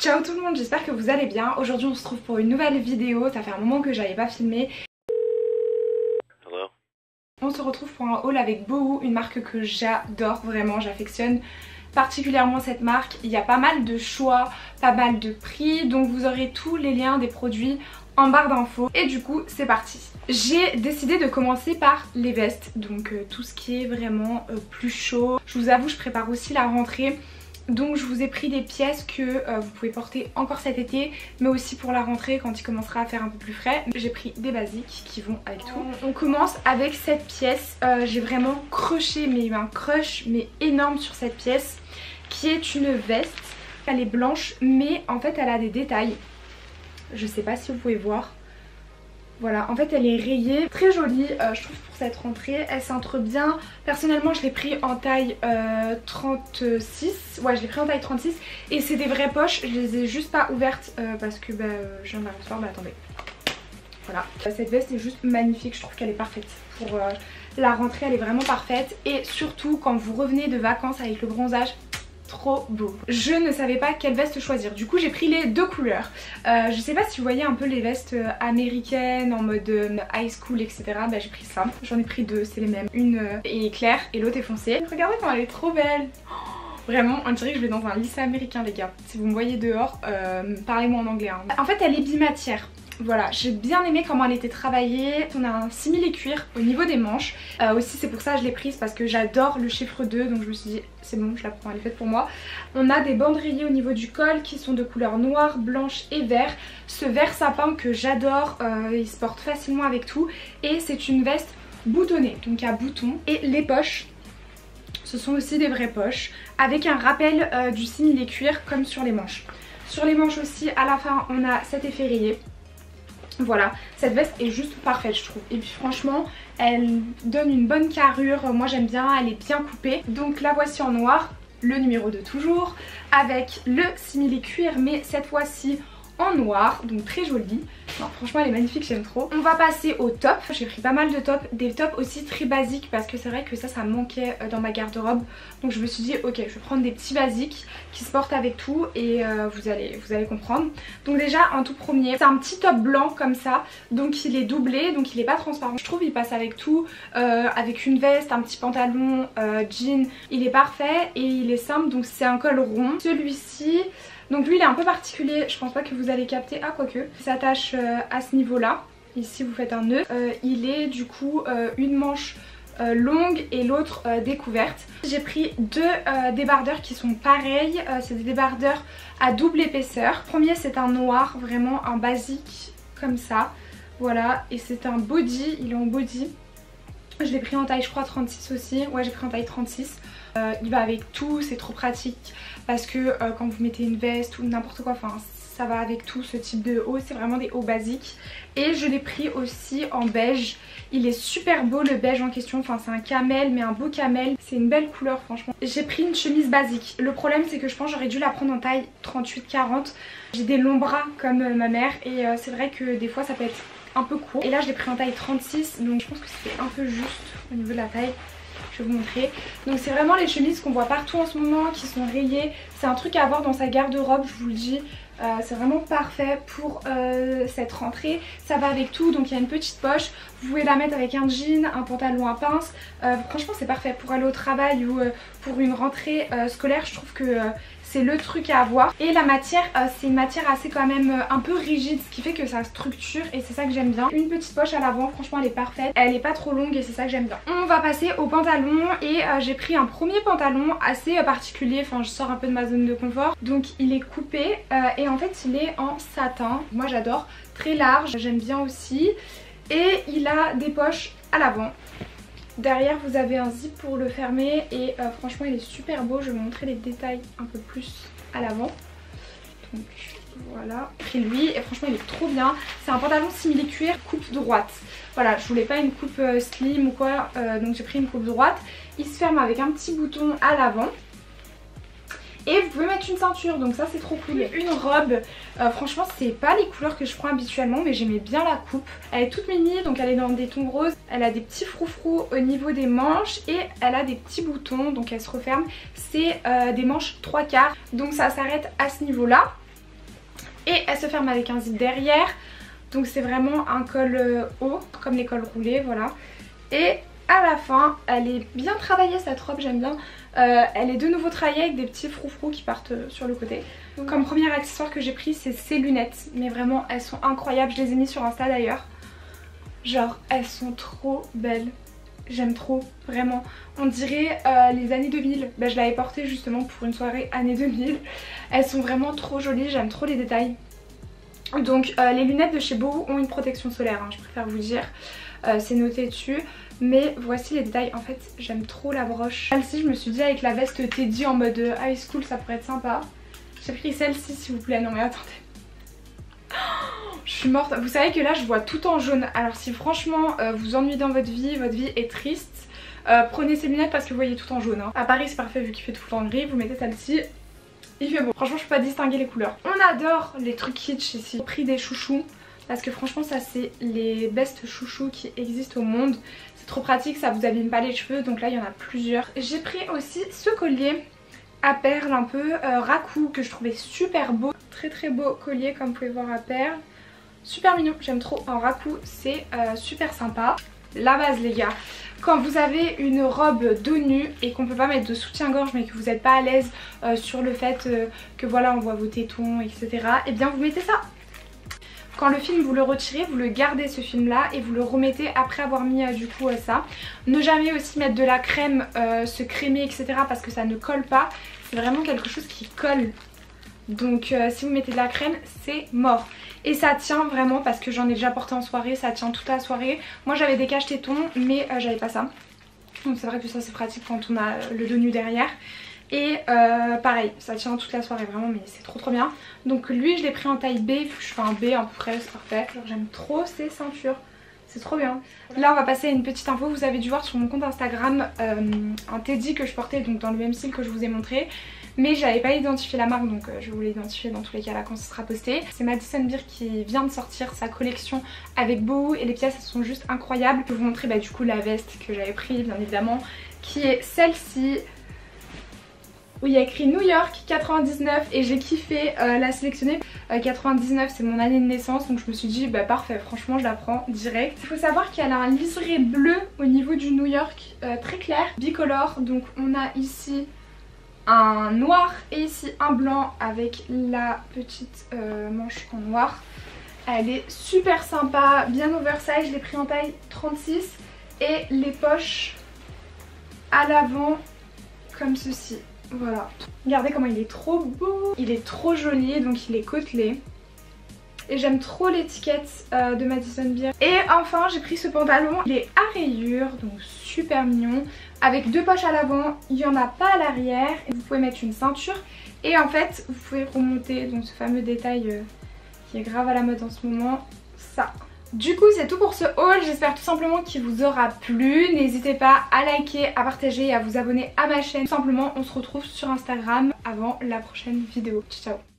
Ciao tout le monde, j'espère que vous allez bien. Aujourd'hui on se retrouve pour une nouvelle vidéo, ça fait un moment que j'avais pas filmé. Hello. On se retrouve pour un haul avec Boohoo, une marque que j'adore vraiment, j'affectionne particulièrement cette marque. Il y a pas mal de choix, pas mal de prix, donc vous aurez tous les liens des produits en barre d'infos. Et du coup c'est parti. J'ai décidé de commencer par les vestes, donc tout ce qui est vraiment plus chaud. Je vous avoue, je prépare aussi la rentrée. Donc je vous ai pris des pièces que vous pouvez porter encore cet été, mais aussi pour la rentrée quand il commencera à faire un peu plus frais. J'ai pris des basiques qui vont avec tout. On commence avec cette pièce. J'ai vraiment crushé, mais un crush mais énorme sur cette pièce, qui est une veste. Elle est blanche, mais en fait elle a des détails. Je sais pas si vous pouvez voir. Voilà, en fait elle est rayée, très jolie je trouve pour cette rentrée, elle s'entre bien. Personnellement je l'ai pris en taille 36, ouais je l'ai pris en taille 36 et c'est des vraies poches, je les ai juste pas ouvertes parce que je viens de la recevoir, mais attendez. Voilà, cette veste est juste magnifique, je trouve qu'elle est parfaite pour la rentrée, elle est vraiment parfaite et surtout quand vous revenez de vacances avec le bronzage. Trop beau. Je ne savais pas quelle veste choisir, du coup j'ai pris les deux couleurs. Je sais pas si vous voyez un peu les vestes américaines en mode high school etc. J'ai pris ça, j'en ai pris deux, c'est les mêmes. Une est claire et l'autre est foncée. Regardez comment elle est trop belle. Vraiment on dirait que je vais dans un lycée américain les gars. Si vous me voyez dehors, parlez-moi en anglais hein. En fait elle est bimatière. Voilà, j'ai bien aimé comment elle était travaillée. On a un simili-cuir au niveau des manches. Aussi c'est pour ça que je l'ai prise parce que j'adore le chiffre 2. Donc je me suis dit c'est bon, je la prends, elle est faite pour moi. On a des bandes rayées au niveau du col qui sont de couleur noire, blanche et vert. Ce vert sapin que j'adore, il se porte facilement avec tout. Et c'est une veste boutonnée, donc à boutons. Et les poches, ce sont aussi des vraies poches avec un rappel du simili-cuir comme sur les manches. Sur les manches aussi à la fin on a cet effet rayé. Voilà, cette veste est juste parfaite je trouve. Et puis franchement elle donne une bonne carrure, moi j'aime bien, elle est bien coupée. Donc la voici en noir, le numéro 2 toujours, avec le simili-cuir mais cette fois-ci en noir, donc très jolie. Non, franchement elle est magnifique, j'aime trop. On va passer au top. J'ai pris pas mal de tops, des tops aussi très basiques parce que c'est vrai que ça manquait dans ma garde-robe. Donc je me suis dit ok, je vais prendre des petits basiques qui se portent avec tout et vous allez comprendre. Donc déjà en tout premier, c'est un petit top blanc comme ça, donc il est doublé, donc il est pas transparent. Je trouve il passe avec tout, avec une veste, un petit pantalon, jean, il est parfait et il est simple, donc c'est un col rond. Celui-ci, donc lui il est un peu particulier, je pense pas que vous allez capter, ah quoique, il s'attache à ce niveau là, ici vous faites un nœud, il est du coup une manche longue et l'autre découverte. J'ai pris deux débardeurs qui sont pareils, c'est des débardeurs à double épaisseur. Le premier c'est un noir, vraiment un basique comme ça, voilà, et c'est un body, il est en body. Je l'ai pris en taille je crois 36 aussi, ouais j'ai pris en taille 36. Il va avec tout, c'est trop pratique parce que quand vous mettez une veste ou n'importe quoi, enfin ça va avec tout ce type de haut, c'est vraiment des hauts basiques. Et je l'ai pris aussi en beige, il est super beau le beige en question, enfin c'est un camel mais un beau camel, c'est une belle couleur franchement. J'ai pris une chemise basique, le problème c'est que je pense j'aurais dû la prendre en taille 38-40, j'ai des longs bras comme ma mère et c'est vrai que des fois ça peut être un peu court. Et là je l'ai pris en taille 36 donc je pense que c'était un peu juste au niveau de la taille. Je vais vous montrer. Donc c'est vraiment les chemises qu'on voit partout en ce moment qui sont rayées. C'est un truc à avoir dans sa garde-robe, je vous le dis. C'est vraiment parfait pour cette rentrée. Ça va avec tout, donc il y a une petite poche. Vous pouvez la mettre avec un jean, un pantalon à pince. Franchement c'est parfait pour aller au travail ou pour une rentrée scolaire. Je trouve que c'est le truc à avoir. Et la matière, c'est une matière assez quand même un peu rigide, ce qui fait que ça structure et c'est ça que j'aime bien. Une petite poche à l'avant, franchement elle est parfaite. Elle est pas trop longue et c'est ça que j'aime bien. On va passer au pantalon et j'ai pris un premier pantalon assez particulier. Enfin je sors un peu de ma zone de confort. Donc il est coupé et en fait il est en satin. Moi j'adore, très large, j'aime bien aussi. Et il a des poches à l'avant. Derrière vous avez un zip pour le fermer et franchement il est super beau. Je vais vous montrer les détails un peu plus à l'avant. Donc voilà, j'ai pris lui et franchement il est trop bien. C'est un pantalon simili-cuir coupe droite. Voilà, je voulais pas une coupe slim ou quoi, donc j'ai pris une coupe droite. Il se ferme avec un petit bouton à l'avant. Et vous pouvez mettre une ceinture, donc ça c'est trop cool. Une robe, franchement c'est pas les couleurs que je prends habituellement mais j'aimais bien la coupe. Elle est toute mini, donc elle est dans des tons roses. Elle a des petits froufrous au niveau des manches et elle a des petits boutons, donc elle se referme. C'est des manches 3/4, donc ça s'arrête à ce niveau là. Et elle se ferme avec un zip derrière. Donc c'est vraiment un col haut, comme les cols roulés, voilà. Et à la fin, elle est bien travaillée cette robe, j'aime bien. Elle est de nouveau travaillée avec des petits froufrous qui partent sur le côté. Comme premier accessoire que j'ai pris, c'est ces lunettes. Mais vraiment, elles sont incroyables. Je les ai mis sur Insta d'ailleurs. Genre, elles sont trop belles. J'aime trop, vraiment. On dirait les années 2000. Bah, je l'avais portée justement pour une soirée années 2000. Elles sont vraiment trop jolies, j'aime trop les détails. Donc les lunettes de chez Boohoo ont une protection solaire, hein, je préfère vous dire. C'est noté dessus. Mais voici les détails. En fait, j'aime trop la broche. Celle-ci, je me suis dit avec la veste Teddy en mode high school, ça pourrait être sympa. J'ai pris celle-ci s'il vous plaît. Non mais attendez. Je suis morte. Vous savez que là je vois tout en jaune. Alors si franchement vous ennuyez dans votre vie est triste, prenez ces lunettes parce que vous voyez tout en jaune. Hein. À Paris c'est parfait vu qu'il fait tout le temps gris. Vous mettez celle-ci, il fait beau. Franchement je peux pas distinguer les couleurs. On adore les trucs kitsch ici. J'ai pris des chouchous parce que franchement ça c'est les best chouchous qui existent au monde. C'est trop pratique, ça vous abîme pas les cheveux. Donc là il y en a plusieurs. J'ai pris aussi ce collier à perles un peu raku que je trouvais super beau. Très très beau collier comme vous pouvez voir à perles. Super mignon, j'aime trop en raku, c'est super sympa. La base les gars, quand vous avez une robe dos nu et qu'on peut pas mettre de soutien-gorge mais que vous n'êtes pas à l'aise sur le fait que voilà on voit vos tétons etc, et bien vous mettez ça. Quand le film vous le retirez, vous le gardez ce film là et vous le remettez après avoir mis du coup ça. Ne jamais aussi mettre de la crème, se crémer etc parce que ça ne colle pas. C'est vraiment quelque chose qui colle. Donc si vous mettez de la crème c'est mort. Et ça tient vraiment parce que j'en ai déjà porté en soirée, ça tient toute la soirée. Moi j'avais des caches tétons mais j'avais pas ça. Donc c'est vrai que ça c'est pratique quand on a le dos nu derrière. Et pareil, ça tient toute la soirée vraiment mais c'est trop bien. Donc lui je l'ai pris en taille B, vu que je fais un B à peu près, c'est parfait. J'aime trop ces ceintures, c'est trop bien. Là on va passer à une petite info, vous avez dû voir sur mon compte Instagram un Teddy que je portais donc dans le même style que je vous ai montré. Mais j'avais pas identifié la marque donc je vais vous l'identifier dans tous les cas là quand ce sera posté. C'est Madison Beer qui vient de sortir sa collection avec Boohoo et les pièces elles sont juste incroyables. Je vais vous montrer du coup la veste que j'avais pris bien évidemment qui est celle-ci. Où il y a écrit New York 99 et j'ai kiffé la sélectionner. 99 c'est mon année de naissance donc je me suis dit bah parfait, franchement je la prends direct. Il faut savoir qu'elle a un liseré bleu au niveau du New York très clair, bicolore. Donc on a ici un noir et ici un blanc avec la petite manche en noir. Elle est super sympa, bien oversize, je l'ai pris en taille 36 et les poches à l'avant comme ceci. Voilà. Regardez comment il est trop beau. Il est trop joli, donc il est côtelé. Et j'aime trop l'étiquette de Madison Beer. Et enfin j'ai pris ce pantalon. Il est à rayures, donc super mignon. Avec deux poches à l'avant, il n'y en a pas à l'arrière. Vous pouvez mettre une ceinture. Et en fait vous pouvez remonter donc ce fameux détail qui est grave à la mode en ce moment. Ça. Du coup c'est tout pour ce haul, j'espère tout simplement qu'il vous aura plu. N'hésitez pas à liker, à partager et à vous abonner à ma chaîne. Tout simplement on se retrouve sur Instagram avant la prochaine vidéo. Ciao ciao.